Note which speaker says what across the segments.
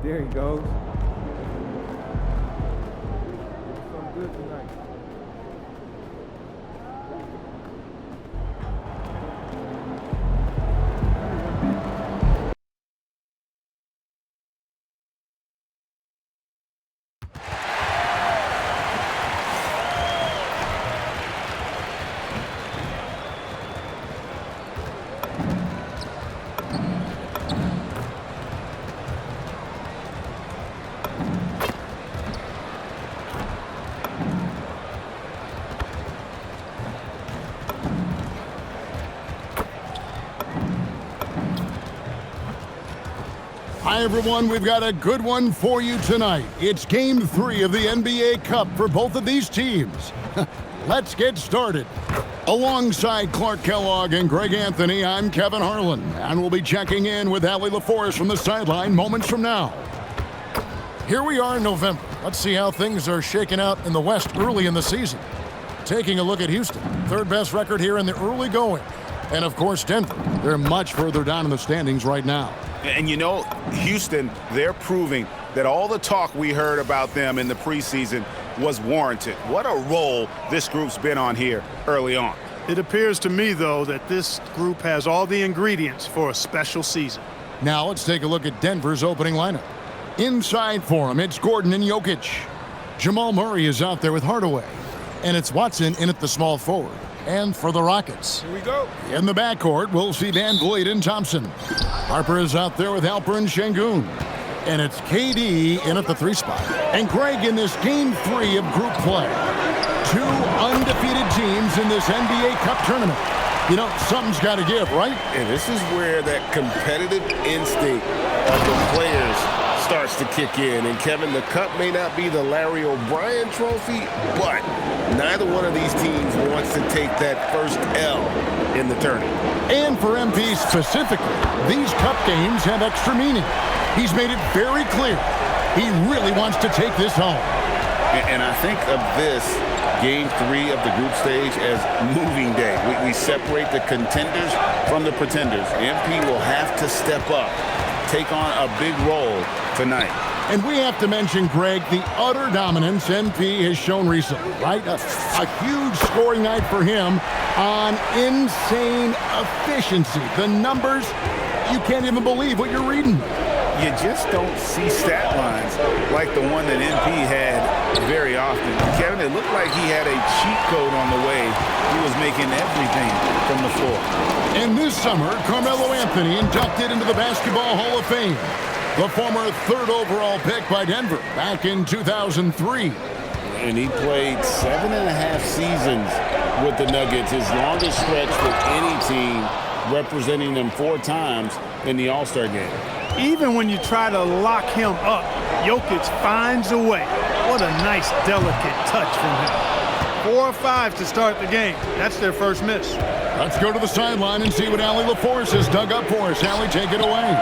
Speaker 1: There he goes. So good tonight.
Speaker 2: Hi, everyone. We've got a good one for you tonight. It's Game 3 of the NBA Cup for both of these teams. Let's get started. Alongside Clark Kellogg and Greg Anthony, I'm Kevin Harlan, and we'll be checking in with Allie LaForest from the sideline moments from now. Here we are in November. Let's see how things are shaking out in the West early in the season. Taking a look at Houston, third best record here in the early going. And, of course, Denver. They're much further down in the standings right now.
Speaker 3: And you know, Houston, they're proving that all the talk we heard about them in the preseason was warranted. What a role this group's been on here early on.
Speaker 4: It appears to me, though, that this group has all the ingredients for a special season.
Speaker 2: Now let's take a look at Denver's opening lineup. Inside for him, it's Gordon and Jokic. Jamal Murray is out there with Hardaway. And it's Watson in at the small forward. And for the Rockets,
Speaker 1: Here we go.
Speaker 2: in the backcourt, we'll see Van Vliet and Thompson. Harper is out there with Alper and Şengün. And it's KD in at the 3 spot. And Greg in this Game 3 of group play. 2 undefeated teams in this NBA Cup tournament. You know, something's got to give, right?
Speaker 5: And this is where that competitive instinct of the players starts to kick in. And Kevin, the cup may not be the Larry O'Brien trophy, but neither one of these teams wants to take that first L in the tournament.
Speaker 2: And for MP specifically, these cup games have extra meaning. He's made it very clear he really wants to take this home.
Speaker 5: And I think of this Game 3 of the group stage as moving day. We separate the contenders from the pretenders. MP will have to step up, take on a big role tonight.
Speaker 2: And we have to mention, Greg, the utter dominance MP has shown recently, right? A huge scoring night for him on insane efficiency. The numbers, you can't even believe what you're reading.
Speaker 3: You just don't see stat lines like the one that MP had very often. Kevin, it looked like he had a cheat code on the way. He was making everything from the floor.
Speaker 2: And this summer, Carmelo Anthony inducted into the Basketball Hall of Fame. The former 3rd overall pick by Denver back in 2003.
Speaker 5: And he played 7.5 seasons with the Nuggets, his longest stretch with any team, representing them 4 times in the All-Star game.
Speaker 4: Even when you try to lock him up, Jokic finds a way. What a nice, delicate touch from him. 4 or 5 to start the game. That's their first miss.
Speaker 2: Let's go to the sideline and see what Allie LaForest has dug up for us. Allie, take it away.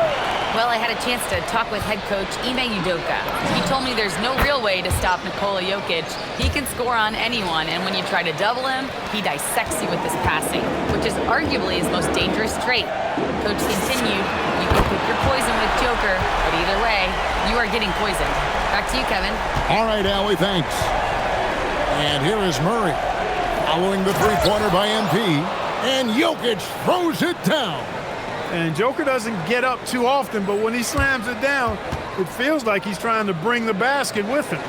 Speaker 6: Well, I had a chance to talk with head coach Ime Udoka. He told me there's no real way to stop Nikola Jokic. He can score on anyone, and when you try to double him, he dissects you with his passing, which is arguably his most dangerous trait. Coach continued, you can pick your poison with Joker, but either way, you are getting poisoned. Back to you, Kevin.
Speaker 2: All right, Allie, thanks. And here is Murray, following the three-pointer by MP, and Jokic throws it down.
Speaker 4: And Joker doesn't get up too often, but when he slams it down, it feels like he's trying to bring the basket with him.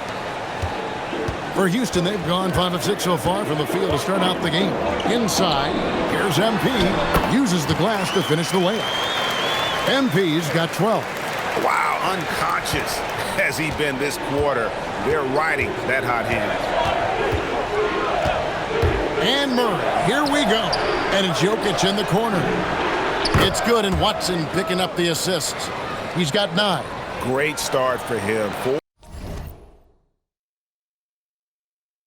Speaker 2: For Houston, they've gone 5 of 6 so far from the field to start out the game. Inside, here's MP, uses the glass to finish the layup. MP's got 12.
Speaker 3: Wow, unconscious has he been this quarter. They're riding that hot hand.
Speaker 2: And Murray, here we go. And it's Jokic in the corner. It's good, and Watson picking up the assist. He's got 9.
Speaker 3: Great start for him.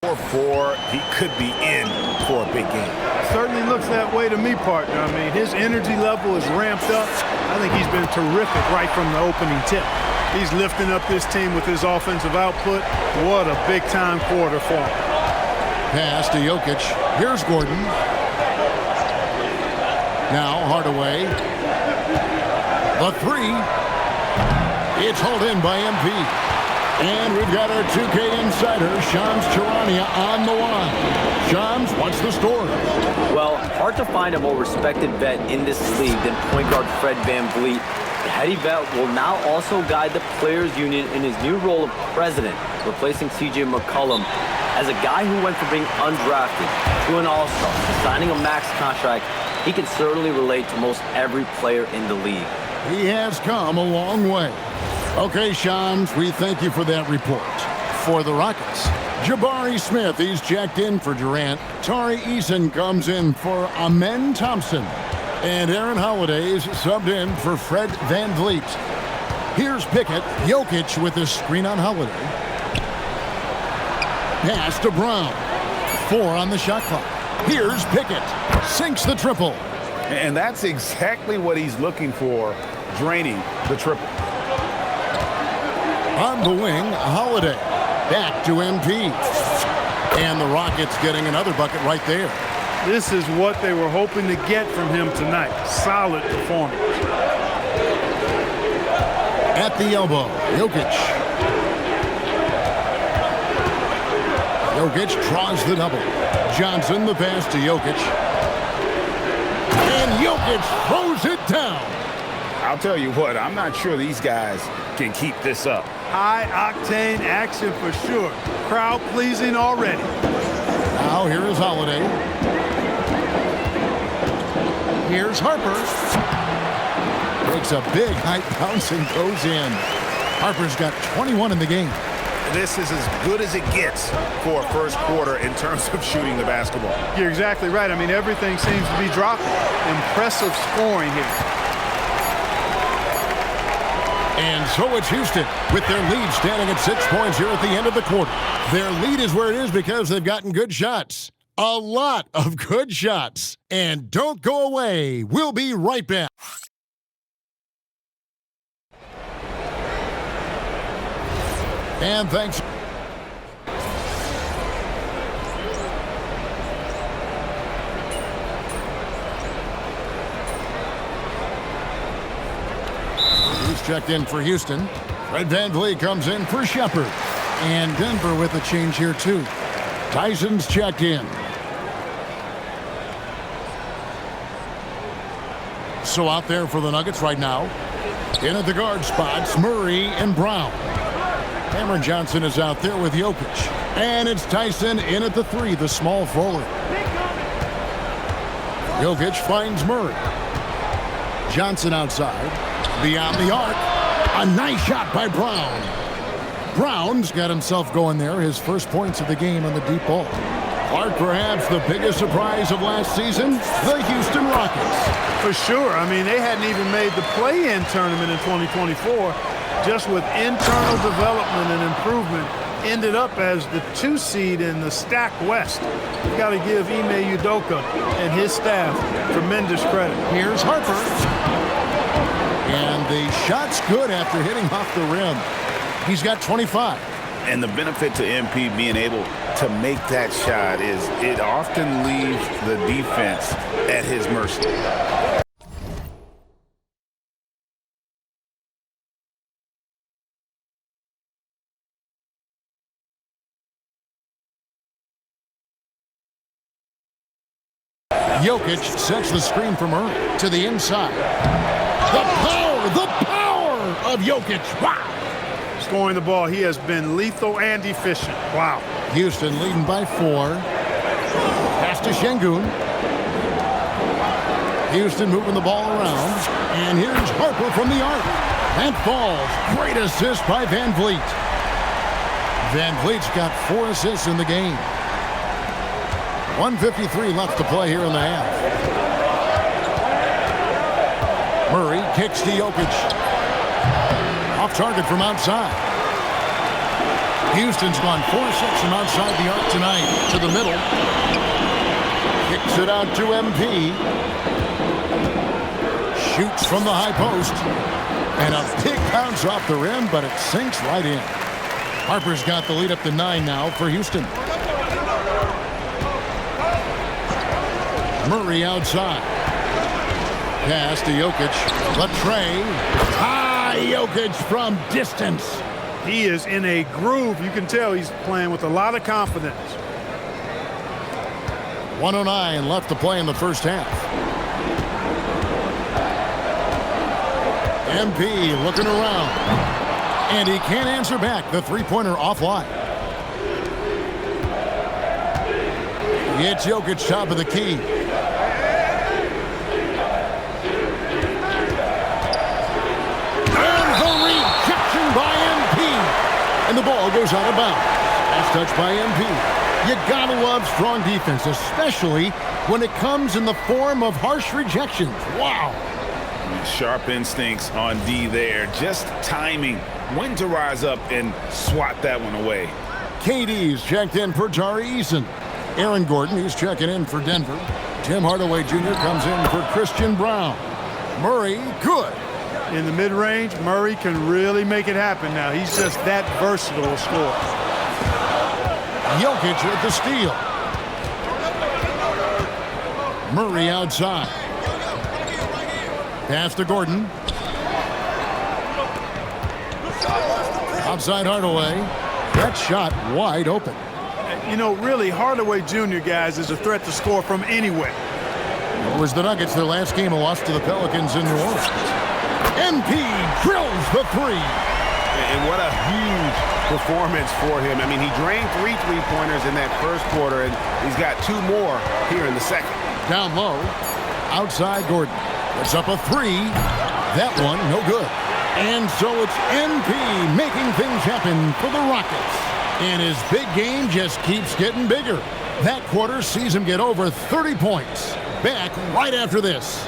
Speaker 3: 4-4, he could be in for a big game.
Speaker 4: Certainly looks that way to me, partner. I mean, his energy level is ramped up. I think he's been terrific right from the opening tip. He's lifting up this team with his offensive output. What a big-time quarter for him.
Speaker 2: Pass to Jokic. Here's Gordon. Now Hardaway. The 3 It's hauled in by MP. And we've got our 2K insider, Shams Charania, on the line. Shams, what's the story?
Speaker 7: Well, hard to find a more respected vet in this league than point guard Fred VanVleet. The heady vet will now also guide the Players Union in his new role of president, replacing C.J. McCollum. As a guy who went from being undrafted to an all-star to signing a max contract, he can certainly relate to most every player in the league.
Speaker 2: He has come a long way. Okay, Shams, we thank you for that report. For the Rockets, Jabari Smith, he's checked in for Durant. Tari Eason comes in for Amen Thompson. And Aaron Holiday's subbed in for Fred VanVleet. Here's Pickett. Jokic with his screen on Holiday. Pass to Brown. 4 on the shot clock. Here's Pickett. Sinks the triple.
Speaker 3: And that's exactly what he's looking for, draining the triple.
Speaker 2: On the wing, Holiday. Back to MP. And the Rockets getting another bucket right there.
Speaker 4: This is what they were hoping to get from him tonight. Solid performance.
Speaker 2: At the elbow, Jokic. Jokic draws the double. Johnson the pass to Jokic. And Jokic throws it down.
Speaker 3: I'll tell you what, I'm not sure these guys can keep this up.
Speaker 4: High-octane action for sure. Crowd-pleasing already.
Speaker 2: Now here is Holiday. Here's Harper. Takes a big high bounce and goes in. Harper's got 21 in the game.
Speaker 3: This is as good as it gets for a first quarter in terms of shooting the basketball.
Speaker 4: You're exactly right. I mean, everything seems to be dropping. Impressive scoring here.
Speaker 2: And so it's Houston with their lead standing at 6 points here at the end of the quarter. Their lead is where it is because they've gotten good shots. A lot of good shots. And don't go away. We'll be right back. And thanks. He's checked in for Houston. Fred VanVleet comes in for Shepard. And Denver with a change here too. Tyson's checked in. So out there for the Nuggets right now. In at the guard spots, Murray and Brown. Cameron Johnson is out there with Jokic. And it's Tyson in at the 3, the small forward. Jokic finds Murray. Johnson outside. Beyond the arc. A nice shot by Brown. Brown's got himself going there. His first points of the game on the deep ball. Clark, perhaps the biggest surprise of last season, the Houston Rockets.
Speaker 4: For sure. I mean, they hadn't even made the play-in tournament in 2024. Just with internal development and improvement, ended up as the 2 seed in the Stack West. You've got to give Ime Udoka and his staff tremendous credit.
Speaker 2: Here's Harper. And the shot's good after hitting off the rim. He's got 25.
Speaker 3: And the benefit to MP being able to make that shot is it often leaves the defense at his mercy.
Speaker 2: Jokic sets the screen from Murray to the inside. The power of Jokic. Wow.
Speaker 4: Scoring the ball, he has been lethal and efficient. Wow.
Speaker 2: Houston leading by 4. Pass to Şengün. Houston moving the ball around. And here's Harper from the arc. And falls. Great assist by VanVleet. VanVleet's got 4 assists in the game. 1:53 left to play here in the half. Murray kicks to Jokic. Off target from outside. Houston's gone 4-6 from outside the arc tonight. To the middle. Kicks it out to MP. Shoots from the high post. And a big bounce off the rim, but it sinks right in. Harper's got the lead up to 9 now for Houston. Murray outside. Pass to Jokic. Latre. High by Jokic from distance.
Speaker 4: He is in a groove. You can tell he's playing with a lot of confidence.
Speaker 2: 1:09 left to play in the first half. MP looking around. And he can't answer back. The three-pointer offline. It's Jokic top of the key. And the rejection by MP. And the ball goes out of bounds. Last touch by MP. You gotta love strong defense, especially when it comes in the form of harsh rejections. Wow.
Speaker 3: Sharp instincts on D there. Just timing when to rise up and swat that one away.
Speaker 2: KD's checked in for Tari Eason. Aaron Gordon, he's checking in for Denver. Tim Hardaway Jr. comes in for Christian Brown. Murray, good.
Speaker 4: In the mid-range, Murray can really make it happen now. He's just that versatile a scorer.
Speaker 2: Jokic with the steal. Murray outside. Pass to Gordon. Outside Hardaway. That shot wide open.
Speaker 4: You know, really, Hardaway Jr., guys, is a threat to score from anywhere.
Speaker 2: It was the Nuggets, their last game, a loss to the Pelicans in New Orleans. MP drills the three.
Speaker 3: And what a huge performance for him. I mean, he drained 3 3-pointers in that first quarter, and he's got 2 more here in the second.
Speaker 2: Down low. Outside Gordon. It's up a 3. That one, no good. And so it's MP making things happen for the Rockets. And his big game just keeps getting bigger. That quarter sees him get over 30 points. Back right after this.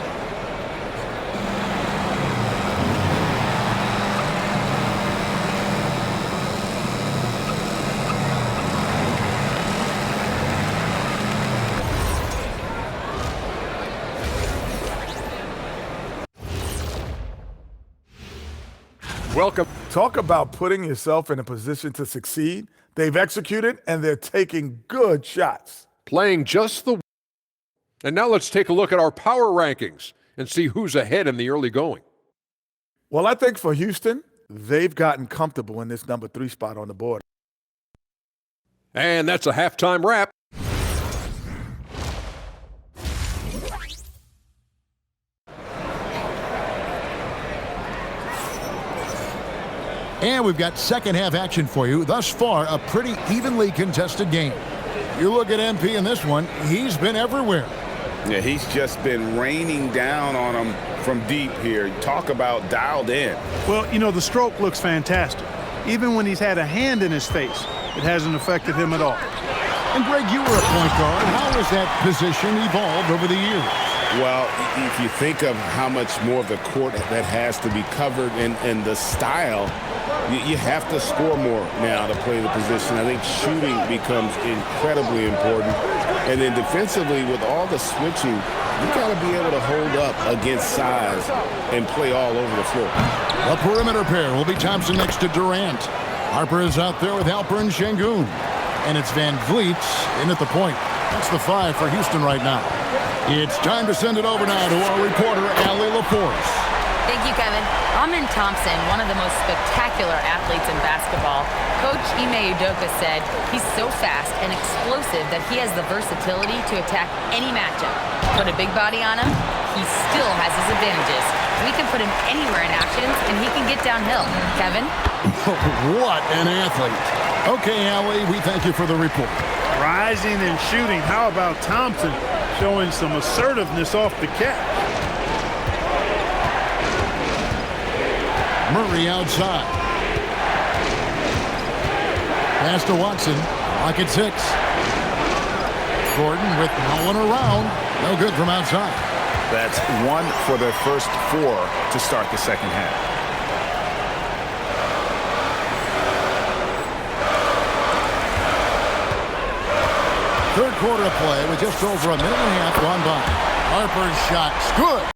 Speaker 1: Welcome. Talk about putting yourself in a position to succeed. They've executed, and they're taking good shots.
Speaker 8: Playing just the... And now let's take a look at our power rankings and see who's ahead in the early going.
Speaker 1: Well, I think for Houston, they've gotten comfortable in this number 3 spot on the board.
Speaker 8: And that's a halftime wrap.
Speaker 2: And we've got second half action for you. Thus far, a pretty evenly contested game. You look at MP in this one, he's been everywhere.
Speaker 3: Yeah, he's just been raining down on him from deep here. Talk about dialed in.
Speaker 4: Well, you know, the stroke looks fantastic. Even when he's had a hand in his face, it hasn't affected him at all.
Speaker 2: And Greg, you were a point guard. How has that position evolved over the years?
Speaker 3: Well, if you think of how much more of the court that has to be covered and the style, you have to score more now to play the position. I think shooting becomes incredibly important. And then defensively, with all the switching, you got to be able to hold up against size and play all over the floor.
Speaker 2: The perimeter pair will be Thompson next to Durant. Harper is out there with Alperen Şengün. And it's Van Vliet in at the point. That's the 5 for Houston right now. It's time to send it over now to our reporter, Allie LaForce.
Speaker 6: Thank you, Kevin. Amen Thompson, one of the most spectacular athletes in basketball. Coach Ime Udoka said he's so fast and explosive that he has the versatility to attack any matchup. Put a big body on him, he still has his advantages. We can put him anywhere in actions, and he can get downhill. Kevin?
Speaker 2: What an athlete. Okay, Allie, we thank you for the report.
Speaker 4: Rising and shooting. How about Thompson showing some assertiveness off the catch?
Speaker 2: Murray outside. Pass to Watson. Lock at 6. Gordon with no one around. No good from outside.
Speaker 3: That's 1 for their first 4 to start the second half.
Speaker 2: Third quarter of play with just over a minute and a half gone by. Harper's shot's good.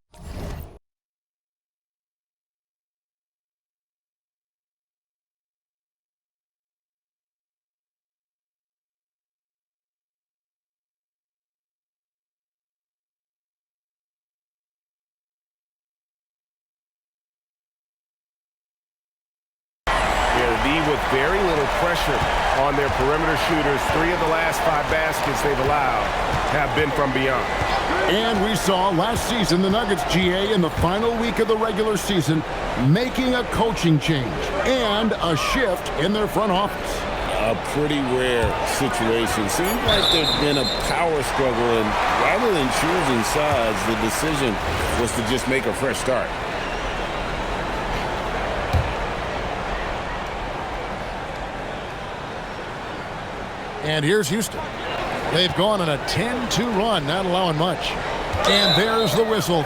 Speaker 5: be with very little pressure on their perimeter shooters. 3 of the last 5 baskets they've allowed have been from beyond.
Speaker 2: And we saw last season the Nuggets, GA, in the final week of the regular season, making a coaching change and a shift in their front office.
Speaker 3: A pretty rare situation. Seems like there's been a power struggle, and rather than choosing sides, the decision was to just make a fresh start.
Speaker 2: And here's Houston. They've gone on a 10-2 run, not allowing much. And there's the whistle.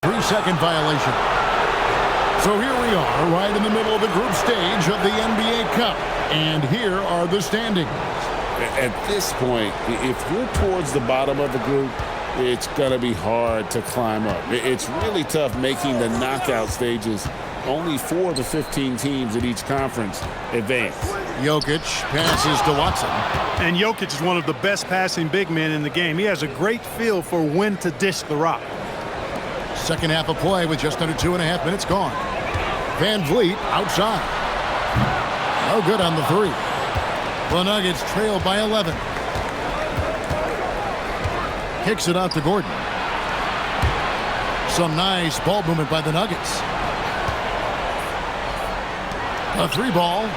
Speaker 2: Three-second violation. So here we are, right in the middle of the group stage of the NBA Cup. And here are the standings.
Speaker 3: At this point, if you're towards the bottom of the group, it's going to be hard to climb up. It's really tough making the knockout stages. Only 4 of the 15 teams at each conference advance.
Speaker 2: Jokic passes to Watson.
Speaker 4: And Jokic is one of the best passing big men in the game. He has a great feel for when to dish the rock.
Speaker 2: Second half of play with just under 2.5 minutes gone. Van Vliet outside. No good on the 3. The Nuggets trail by 11. Kicks it out to Gordon. Some nice ball movement by the Nuggets. A 3 ball.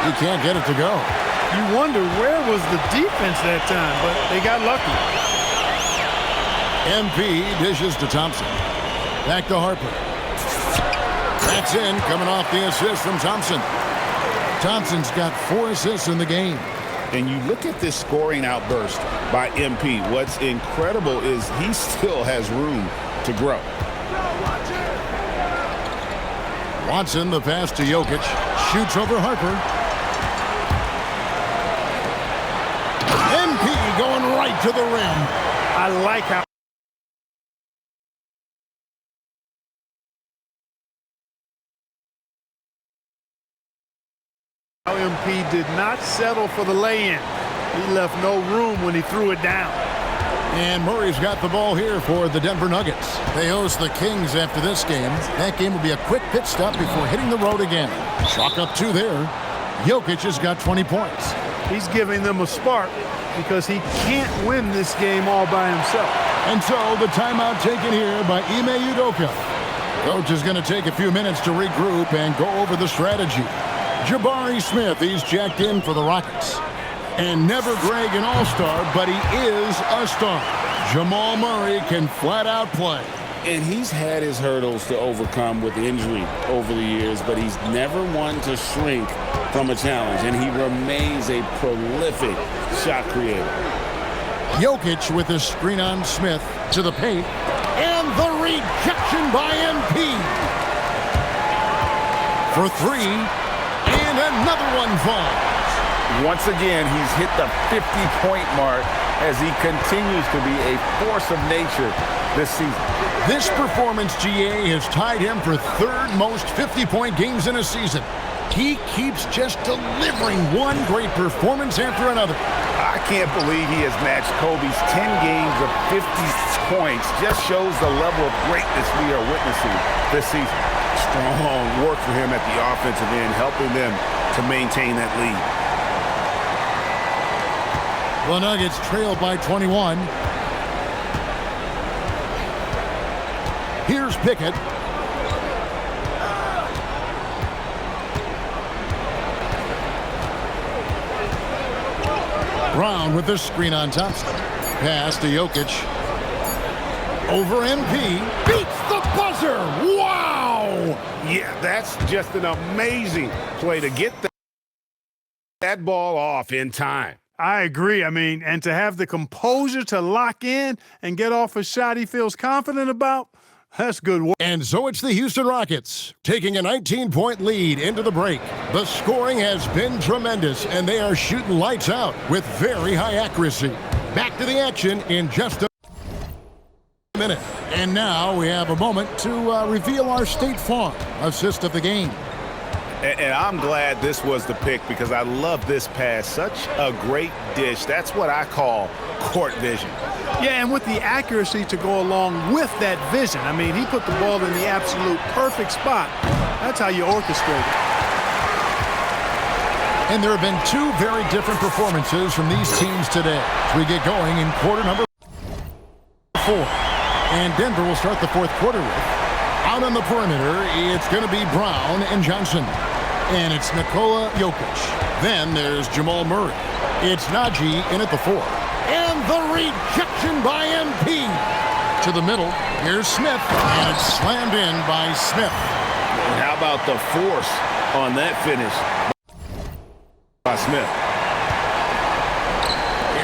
Speaker 2: He can't get it to go.
Speaker 4: You wonder where was the defense that time, but they got lucky.
Speaker 2: MP dishes to Thompson. Back to Harper. That's in, coming off the assist from Thompson. Thompson's got 4 assists in the game.
Speaker 3: And you look at this scoring outburst by MP. What's incredible is he still has room to grow.
Speaker 2: Watson, the pass to Jokic. Shoots over Harper. MP going right to the rim.
Speaker 4: I like how MP did not settle for the lay-in. He left no room when he threw it down.
Speaker 2: And Murray's got the ball here for the Denver Nuggets. They host the Kings after this game. That game will be a quick pit stop before hitting the road again. Chalk up 2 there. Jokic has got 20 points.
Speaker 4: He's giving them a spark because he can't win this game all by himself.
Speaker 2: And so the timeout taken here by Ime Udoka. Coach is going to take a few minutes to regroup and go over the strategy. Jabari Smith, he's checked in for the Rockets. And never Greg an all-star, but he is a star. Jamal Murray can flat out play.
Speaker 3: And he's had his hurdles to overcome with injury over the years, but he's never one to shrink from a challenge, and he remains a prolific shot creator.
Speaker 2: Jokic with a screen on Smith to the paint, and the rejection by MP. For 3, and another one falls.
Speaker 9: Once again, he's hit the 50-point mark as he continues to be a force of nature this season.
Speaker 2: This performance, GA, has tied him for 3rd most 50-point games in a season. He keeps just delivering one great performance after another.
Speaker 9: I can't believe he has matched Kobe's 10 games of 50 points. Just shows the level of greatness we are witnessing this season.
Speaker 5: Strong work for him at the offensive end, helping them to maintain that lead.
Speaker 2: The Nuggets trail by 21. Here's Pickett. Brown with the screen on top. Pass to Jokic. Over MP. Beats the buzzer. Wow!
Speaker 3: Yeah, that's just an amazing play to get that ball off in time.
Speaker 4: I agree. I mean, and to have the composure to lock in and get off a shot he feels confident about, that's good work.
Speaker 2: And so it's the Houston Rockets taking a 19-point lead into the break. The scoring has been tremendous, and they are shooting lights out with very high accuracy. Back to the action in just a minute. And now we have a moment to reveal our State Farm assist of the game.
Speaker 3: And I'm glad this was the pick because I love this pass. Such a great dish. That's what I call court vision.
Speaker 4: Yeah, and with the accuracy to go along with that vision. I mean, he put the ball in the absolute perfect spot. That's how you orchestrate it.
Speaker 2: And there have been two very different performances from these teams today as we get going in quarter number 4. And Denver will start the fourth quarter with. Out on the perimeter, it's going to be Brown and Johnson. And it's Nikola Jokic. Then there's Jamal Murray. It's Najee in at the 4. And the rejection by MP. To the middle, here's Smith. And it's slammed in by Smith.
Speaker 3: And how about the force on that finish by Smith?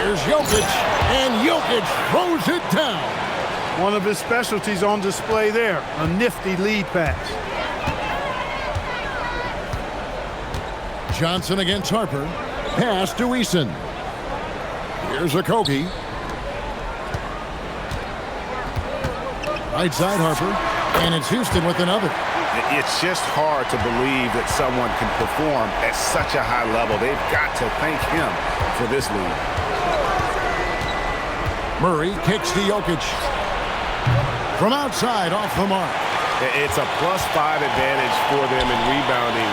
Speaker 2: Here's Jokic. And Jokic throws it down.
Speaker 4: One of his specialties on display there, a nifty lead pass.
Speaker 2: Johnson against Harper. Pass to Eason. Here's a Kogi. Right side Harper. And it's Houston with another.
Speaker 3: It's just hard to believe that someone can perform at such a high level. They've got to thank him for this lead.
Speaker 2: Murray kicks to Jokic. From outside, off the mark.
Speaker 3: It's a +5 advantage for them in rebounding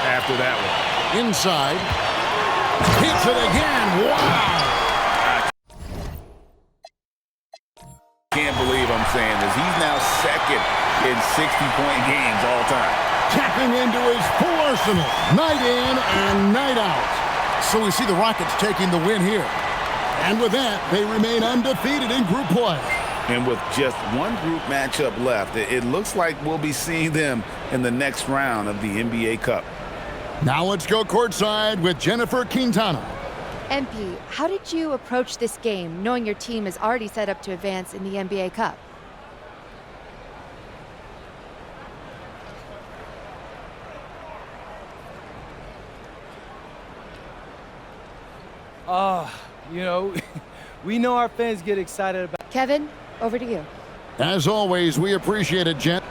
Speaker 3: after that one.
Speaker 2: Inside. Hits it again. Wow!
Speaker 9: Can't believe I'm saying this. He's now second in 60-point games all time.
Speaker 2: Tapping into his full arsenal. Night in and night out. So we see the Rockets taking the win here. And with that, they remain undefeated in group play.
Speaker 9: And with just one group matchup left, it looks like we'll be seeing them in the next round of the NBA Cup.
Speaker 2: Now let's go courtside with Jennifer Quintana.
Speaker 10: MP, how did you approach this game, knowing your team is already set up to advance in the NBA Cup?
Speaker 11: You know, we know our fans get excited about.
Speaker 10: Kevin, over to you.
Speaker 2: As always, we appreciate it, Jen.